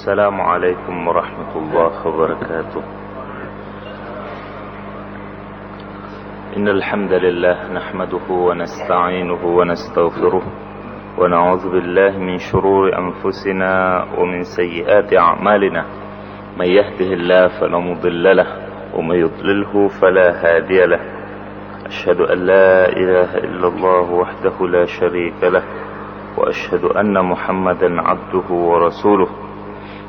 السلام عليكم ورحمة الله وبركاته. إن الحمد لله نحمده ونستعينه ونستغفره ونعوذ بالله من شرور أنفسنا ومن سيئات أعمالنا. من يهده الله فلا مضل له ومن يضلله فلا هادي له. أشهد أن لا إله إلا الله وحده لا شريك له وأشهد أن محمدا عبده ورسوله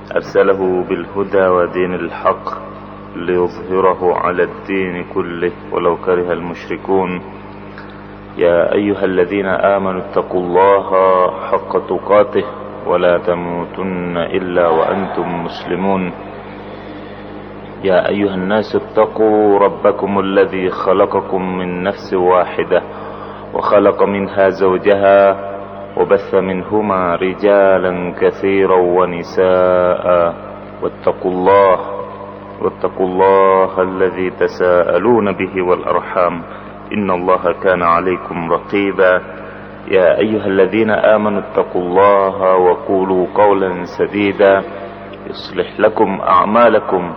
أرسله بالهدى ودين الحق ليظهره على الدين كله ولو كره المشركون. يا أيها الذين آمنوا اتقوا الله حق تقاته ولا تموتن إلا وأنتم مسلمون. يا أيها الناس اتقوا ربكم الذي خلقكم من نفس واحدة وخلق منها زوجها وبث منهما رجالا كثيرا ونساء واتقوا الله الذي تساءلون به والأرحام إن الله كان عليكم رقيبا. يا أيها الذين آمنوا اتقوا الله وقولوا قولا سديدا يصلح لكم أعمالكم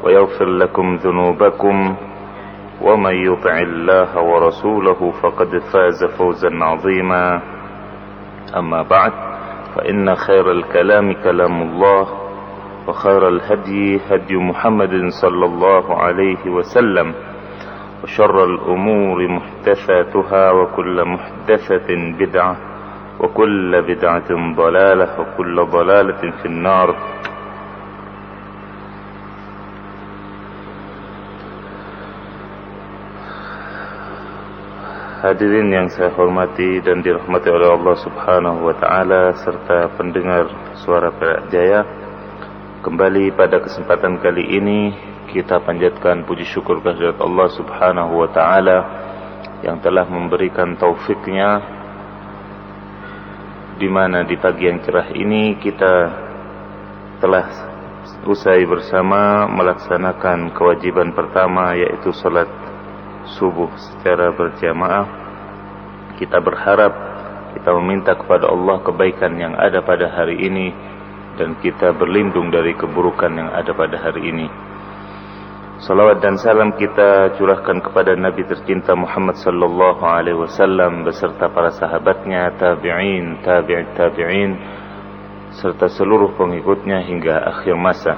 ويغفر لكم ذنوبكم ومن يطع الله ورسوله فقد فاز فوزا عظيما. أما بعد فإن خير الكلام كلام الله وخير الهدي هدي محمد صلى الله عليه وسلم وشر الأمور محدثاتها وكل محدثة بدعة وكل بدعة ضلالة وكل ضلالة في النار. Hadirin yang saya hormati dan dirahmati oleh Allah Subhanahu wa taala serta pendengar suara Perak Jaya. Kembali pada kesempatan kali ini kita panjatkan puji syukur kehadirat Allah Subhanahu wa taala yang telah memberikan taufiknya, di mana di pagi yang cerah ini kita telah usai bersama melaksanakan kewajiban pertama, yaitu salat subuh secara berjamaah. Kita berharap, kita meminta kepada Allah kebaikan yang ada pada hari ini dan kita berlindung dari keburukan yang ada pada hari ini. Salawat dan salam kita curahkan kepada Nabi tercinta Muhammad sallallahu alaihi wasallam beserta para sahabatnya, tabi'in, tabi'in serta seluruh pengikutnya hingga akhir masa.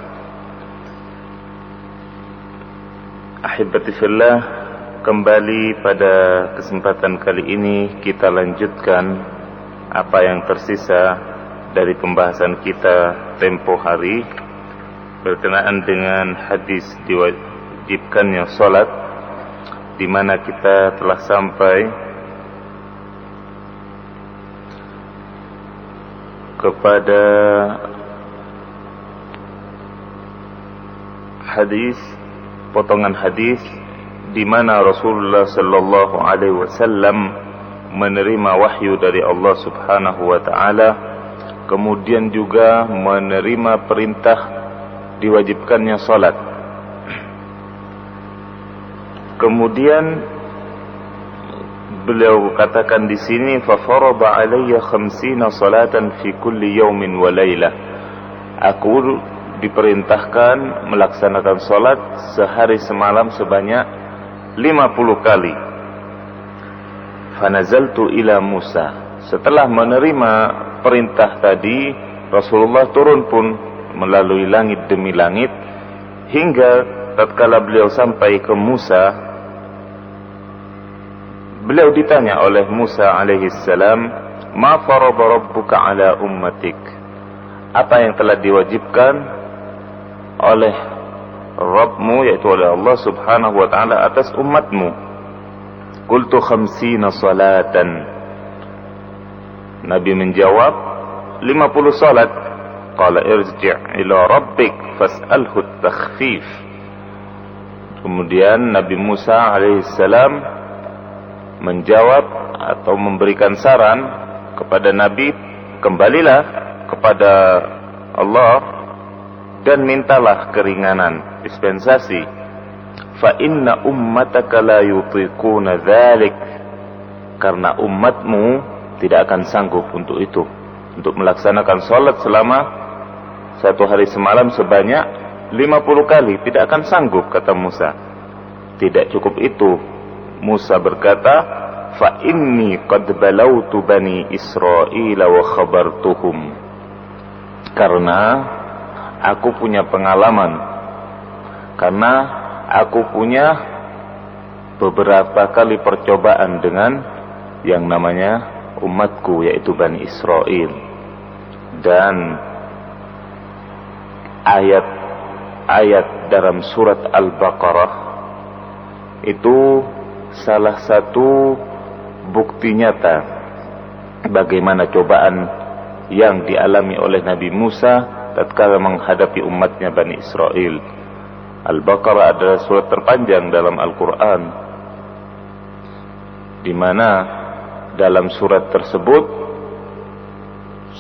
Ahibati fillah, kembali pada kesempatan kali ini kita lanjutkan apa yang tersisa dari pembahasan kita tempo hari berkenaan dengan hadis diwajibkannya salat, di mana kita telah sampai kepada hadis, potongan hadis di mana Rasulullah sallallahu alaihi wasallam menerima wahyu dari Allah Subhanahu wa taala, kemudian juga menerima perintah diwajibkannya salat. Kemudian beliau katakan di sini, fa farada alayya 50 salatan fi kulli yawmin wa lailah. Aku diperintahkan melaksanakan salat sehari semalam sebanyak 50 kali. Fanazaltu ila Musa. Setelah menerima perintah tadi, Rasulullah turun pun melalui langit demi langit hingga tatkala beliau sampai ke Musa, beliau ditanya oleh Musa alaihi salam, "Ma farada rabbuka ala ummatik?" Apa yang telah diwajibkan oleh Rabbmu, yaitu oleh Allah Subhanahu wa ta'ala atas umatmu? Qultu 50 salatan. Nabi menjawab 50 salat. Qala irji' ila rabbik fas'alhu at-takhfif. Kemudian Nabi Musa alaihissalam menjawab atau memberikan saran kepada Nabi, kembalilah kepada Allah dan mintalah keringanan, dispensasi. Fa inna ummataka la yutiquna dzalik, karena umatmu tidak akan sanggup untuk itu, untuk melaksanakan salat selama satu hari semalam sebanyak 50 kali. Tidak akan sanggup, kata Musa. Tidak cukup itu, Musa berkata, fa inni qad balautu bani Israil wa khabartuhum. Karena aku punya pengalaman, karena aku punya beberapa kali percobaan dengan yang namanya umatku, yaitu Bani Israel. Dan ayat-ayat dalam surat Al-Baqarah itu salah satu bukti nyata bagaimana cobaan yang dialami oleh Nabi Musa tatkala menghadapi umatnya Bani Israel. Al-Baqarah adalah surat terpanjang dalam Al-Quran, di mana dalam surat tersebut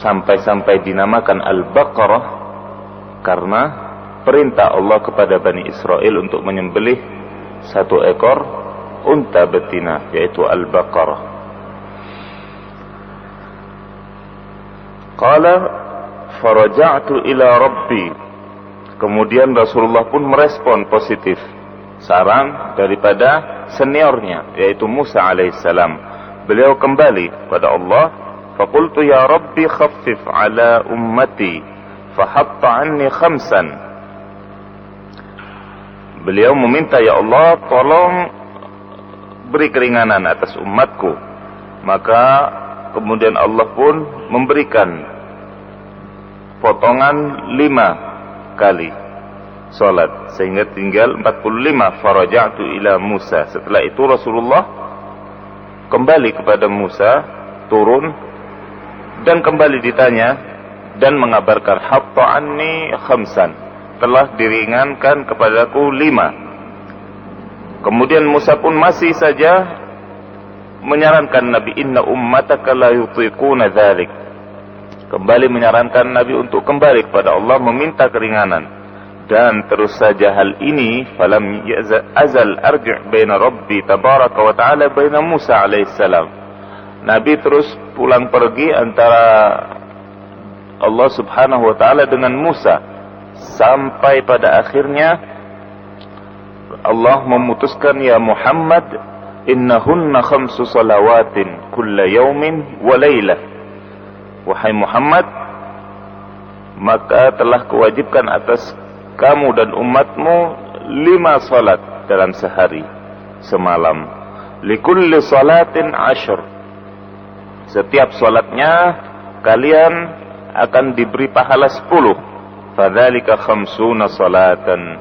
sampai-sampai dinamakan Al-Baqarah karena perintah Allah kepada Bani Israel untuk menyembelih satu ekor unta betina, yaitu Al-Baqarah. Qala faraja'tu ila rabbi. Kemudian Rasulullah pun merespon positif saran daripada seniornya, yaitu Musa alaihissalam. Beliau kembali kepada Allah. Faqultu ya rabbi khaffif ala ummati fahatta anni khamsan. Beliau meminta, ya Allah, tolong beri keringanan atas umatku. Maka kemudian Allah pun memberikan potongan 5 kali salat, sehingga tinggal 45. Faraja'tu ila Musa. Setelah itu Rasulullah kembali kepada Musa, turun dan kembali ditanya dan mengabarkan hatta anni khamsan, telah diringankan kepadaku 5. Kemudian Musa pun masih saja menyarankan Nabi, inna ummataka la yutiquna dzalik. Kembali menyarankan Nabi untuk kembali kepada Allah, meminta keringanan. Dan terus saja hal ini, falam azal arji' baina rabbi tabaraka wa ta'ala baina Musa alaihissalam. Nabi terus pulang pergi antara Allah subhanahu wa ta'ala dengan Musa, sampai pada akhirnya Allah memutuskan, ya Muhammad, innahunna khamsu salawatin kulla yaumin wa laylah. Wahai Muhammad, maka telah kewajibkan atas kamu dan umatmu 5 salat dalam sehari semalam. Likulli salatin 10. Setiap salatnya kalian akan diberi pahala 10. Fadzalika khamsuna salatan.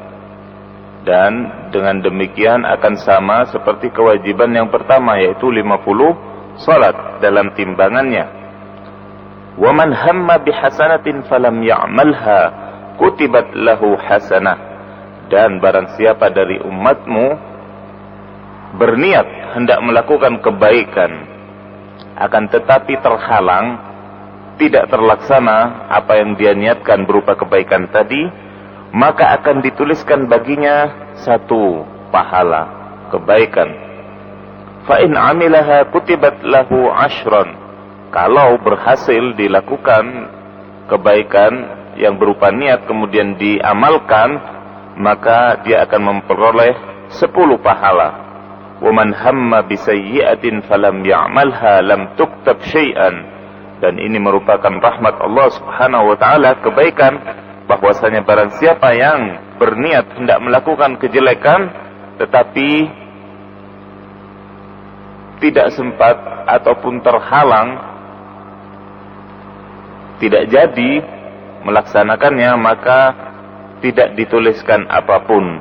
Dan dengan demikian akan sama seperti kewajiban yang pertama, yaitu 50 salat dalam timbangannya. Wa man hamma bihasanatin falam ya'malha kutibat lahu hasanah. Dan barang siapa dari umatmu berniat hendak melakukan kebaikan, akan tetapi terhalang, tidak terlaksana apa yang dia niatkan berupa kebaikan tadi, maka akan dituliskan baginya 1 pahala kebaikan. Fa in amilaha kutibat lahu 10. Kalau berhasil dilakukan kebaikan yang berupa niat kemudian diamalkan, maka dia akan memperoleh 10 pahala. Wa man hamma bisayyi'atin falam ya'malha lam tuktab syai'an. Dan ini merupakan rahmat Allah subhanahu wa ta'ala, kebaikan, bahwasanya barang siapa yang berniat hendak melakukan kejelekan tetapi tidak sempat ataupun terhalang, tidak jadi melaksanakannya, maka tidak dituliskan apapun.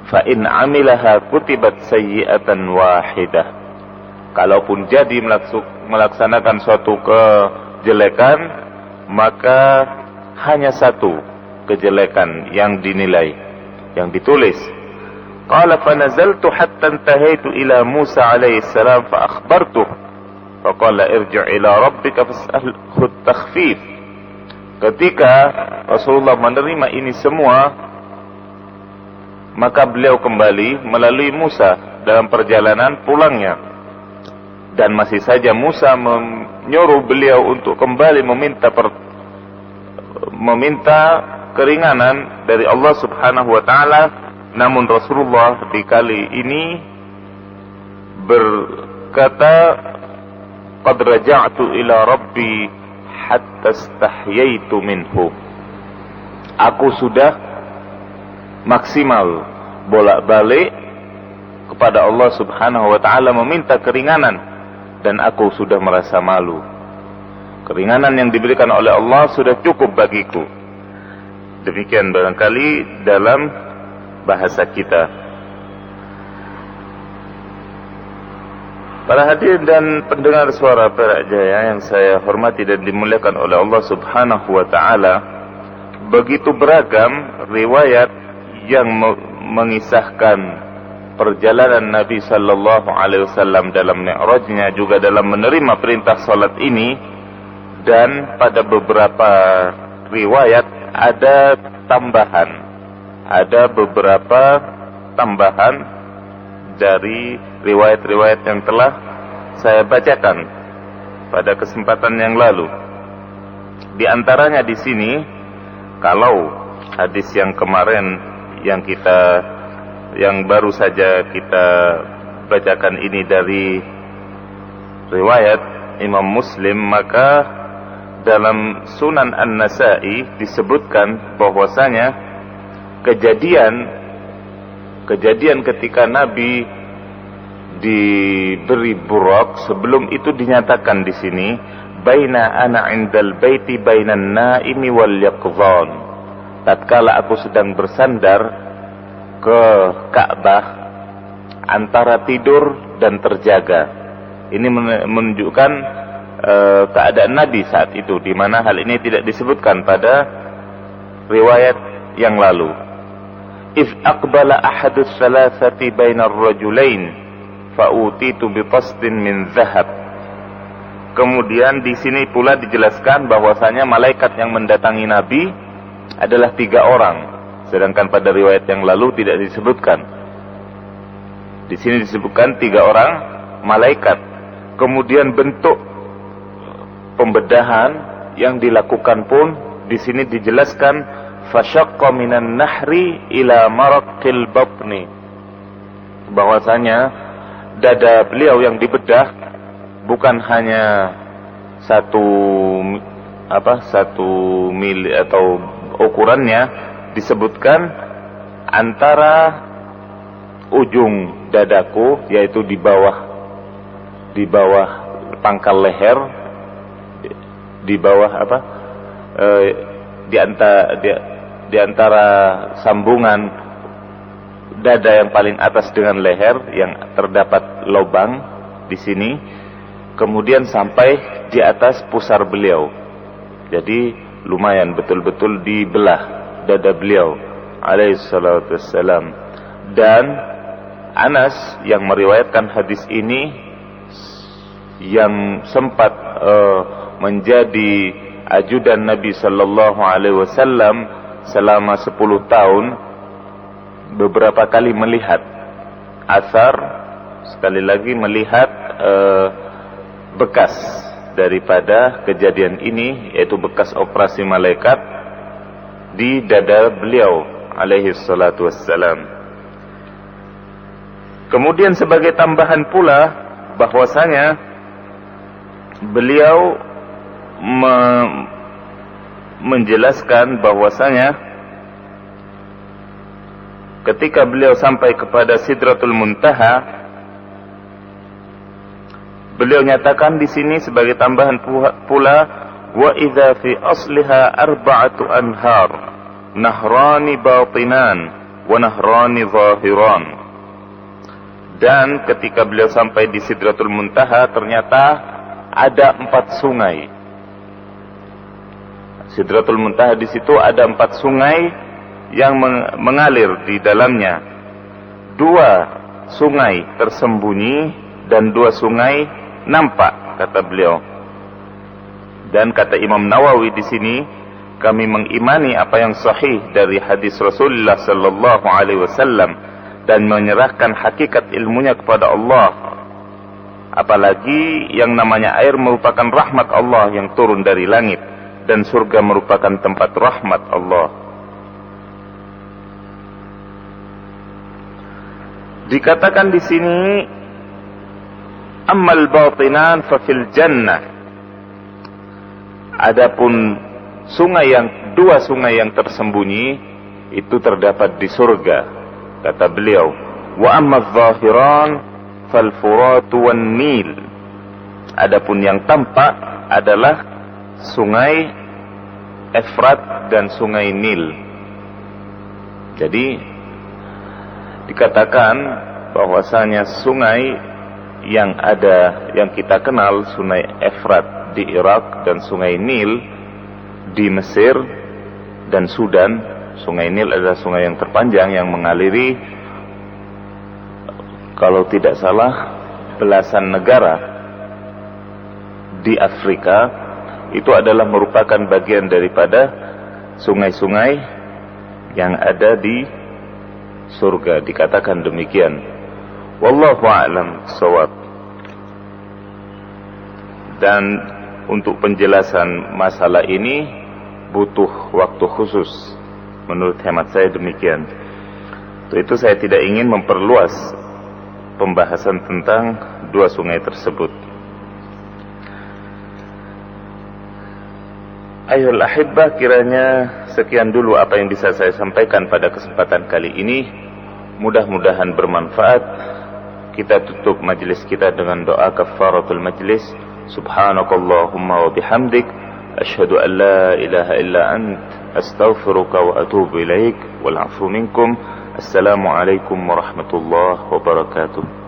Fa in amilaha kutibat sayyi'atan wahidah. Kalaupun jadi melaksanakan suatu kejelekan, maka hanya 1 kejelekan yang dinilai, yang ditulis. Qala fa nazaltu hatta intahaitu ila Musa alaihi salam fa akhbartuh. Fa qala irji' ila rabbika fas'alhu at-takhfif. Ketika Rasulullah menerima ini semua, maka beliau kembali melalui Musa dalam perjalanan pulangnya. Dan masih saja Musa menyuruh beliau untuk kembali meminta meminta keringanan dari Allah Subhanahu wa taala, namun Rasulullah di kali ini berkata, qad raja'tu ila rabbi hatta istahyaitu minhu. Aku sudah maksimal bolak-balik kepada Allah Subhanahu wa taala meminta keringanan, dan aku sudah merasa malu. Keringanan yang diberikan oleh Allah sudah cukup bagiku. Demikian barangkali dalam bahasa kita. Para hadirin dan pendengar suara Perak Jaya yang saya hormati dan dimuliakan oleh Allah Subhanahu wa taala, begitu beragam riwayat yang mengisahkan perjalanan Nabi sallallahu alaihi wasallam dalam Mi'rajnya, juga dalam menerima perintah salat ini. Dan pada beberapa riwayat ada beberapa tambahan dari riwayat-riwayat yang telah saya bacakan pada kesempatan yang lalu. Di antaranya di sini, kalau hadis yang kemarin yang baru saja kita bacakan ini dari riwayat Imam Muslim, maka dalam Sunan An-Nasa'i disebutkan bahwasanya kejadian ketika Nabi diberi Buraq, sebelum itu dinyatakan di sini, baina ana indal baiti bainan naimi wal yaqdhan. Tatkala aku sedang bersandar ke Ka'bah antara tidur dan terjaga. Ini menunjukkan keadaan Nabi saat itu, di mana hal ini tidak disebutkan pada riwayat yang lalu. If aqbala ahadus salasati bainar rajulain fa'utitu bitasdin min zahab. Kemudian di sini pula dijelaskan bahwasanya malaikat yang mendatangi Nabi adalah 3 orang, sedangkan pada riwayat yang lalu tidak disebutkan. Di sini disebutkan 3 orang malaikat. Kemudian bentuk pembedahan yang dilakukan pun di sini dijelaskan, fasyaqqa minan nahri ila maraqil batni, bahwasanya dada beliau yang dibedah bukan hanya satu mili atau ukurannya, disebutkan antara ujung dadaku, yaitu di bawah pangkal leher, di bawah di antara sambungan dada yang paling atas dengan leher yang terdapat lubang di sini, kemudian sampai di atas pusar beliau. Jadi lumayan betul-betul dibelah dada beliau alaihi salatu wassalam. Dan Anas yang meriwayatkan hadis ini, yang sempat menjadi ajudan Nabi sallallahu alaihi wasallam selama 10 tahun, beberapa kali melihat asar, sekali lagi melihat bekas daripada kejadian ini, yaitu bekas operasi malaikat di dada beliau alaihi salatu wassalam. Kemudian sebagai tambahan pula bahwasanya beliau menjelaskan bahwasanya ketika beliau sampai kepada Sidratul Muntaha, beliau nyatakan di sini sebagai tambahan pula, wa idza fi asliha arba'atu anhar, nahrani batinan wa nahrani zahiran. Dan ketika beliau sampai di Sidratul Muntaha, ternyata ada 4 sungai. Sidratul Muntaha di situ ada 4 sungai yang mengalir di dalamnya. 2 sungai tersembunyi dan 2 sungai nampak, kata beliau. Dan kata Imam Nawawi di sini, kami mengimani apa yang sahih dari hadis Rasulullah sallallahu alaihi wasallam dan menyerahkan hakikat ilmunya kepada Allah. Apalagi yang namanya air merupakan rahmat Allah yang turun dari langit. dan surga merupakan tempat rahmat Allah. Dikatakan di sini, ammal batinan fa fil jannah. Adapun dua sungai yang tersembunyi itu terdapat di surga, kata beliau. Wa amma adh-dhahiran fal Furat wan Nil. Adapun yang tampak adalah sungai Efrat dan sungai Nil. Jadi dikatakan bahwasanya sungai yang kita kenal, sungai Efrat di Irak dan sungai Nil di Mesir dan Sudan. Sungai Nil adalah sungai yang terpanjang yang mengaliri, kalau tidak salah, belasan negara di Afrika. Itu adalah merupakan bagian daripada sungai-sungai yang ada di surga. Dikatakan demikian. Wallahu a'lam bishawab. Dan untuk penjelasan masalah ini butuh waktu khusus. Menurut hemat saya demikian. Untuk itu saya tidak ingin memperluas pembahasan tentang dua sungai tersebut. Ayuhal ahibbah, kiranya sekian dulu apa yang bisa saya sampaikan pada kesempatan kali ini. Mudah-mudahan bermanfaat. Kita tutup majelis kita dengan doa kafaratul majlis. Subhanakallahumma wa bihamdik, asyhadu an la ilaha illa ant, astaghfiruka wa atubu ilaik, wal 'afwu minkum. Assalamualaikum warahmatullahi wabarakatuh.